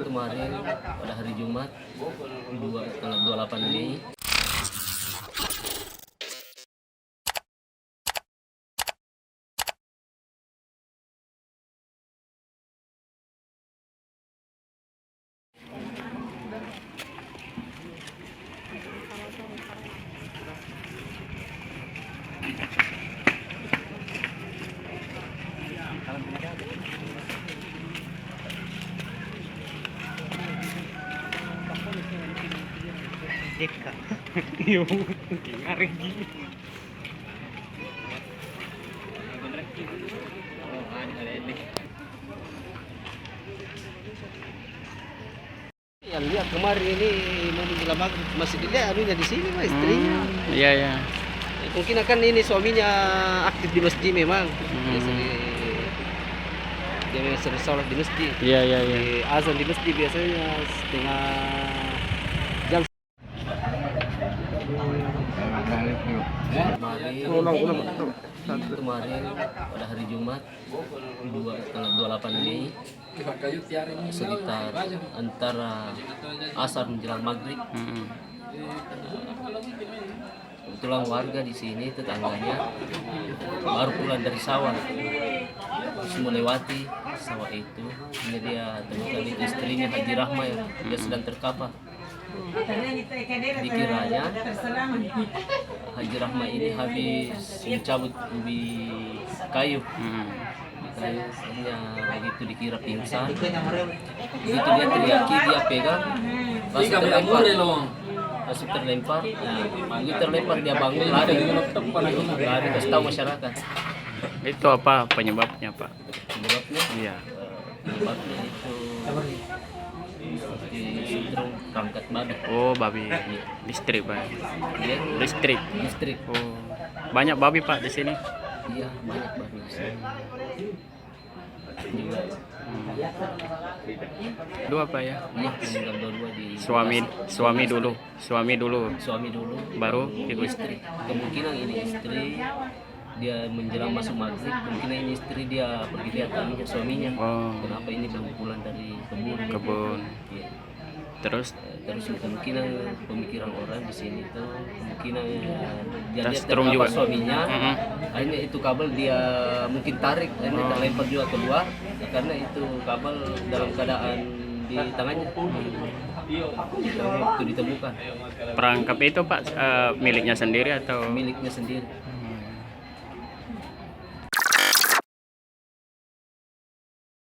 Kemarin pada hari Jumat tanggal 28 Mei. Deka. Yung ngari gini. Yang lihat kemarin ini mau menjelang maghrib masih dilihat anunya di sini mah istrinya. Iya ya. Mungkin akan ini suaminya aktif di masjid memang. Dia memang sering sholat di masjid. Iya iya iya. Di azan di masjid biasanya setengah jam. Kemarin pada hari Jumat tanggal 28 Mei sekitar antara asar menjelang maghrib. Kebetulan warga di sini tetangganya baru pulang dari sawah, terus melewati sawah itu. Ini dia temukan itu istrinya Haji Rahma ya, dia sedang terkapar. Dikiranya Haji Rahma ini habis mencabut ubi kayu. Hanya begitu dikira pingsan. Begitu dia teriaki, dia pegang, langsung terlempar. Nah, begitu terlempar dia bangun lari kasih tahu masyarakat. Itu apa penyebabnya, Pak? Penyebabnya? Iya. Penyebabnya itu disetrum perangkat babi. Oh, babi. Listrik, Pak. Dia Listrik. Oh. Banyak babi, Pak, di sini. Iya, banyak babi di sini. Juga. Dua, Pak ya? Iya, meninggal dua di Suami dulu. Suami dulu, Baru itu istri. Kemungkinan ini istri dia menjelang masuk maghrib, kemungkinan ini istri dia pergi lihat anunya suaminya. Oh. Kenapa ini belum pulang dari Kebun. Iya. Terus Kemungkinan pemikiran orang di sini tuh kemungkinan dia lihat setrum terkapar juga suaminya. Akhirnya itu kabel dia mungkin tarik, akhirnya terlempar juga keluar karena itu kabel dalam keadaan di tangannya. Itu ditemukan. perangkap itu, Pak, miliknya sendiri atau? Miliknya sendiri.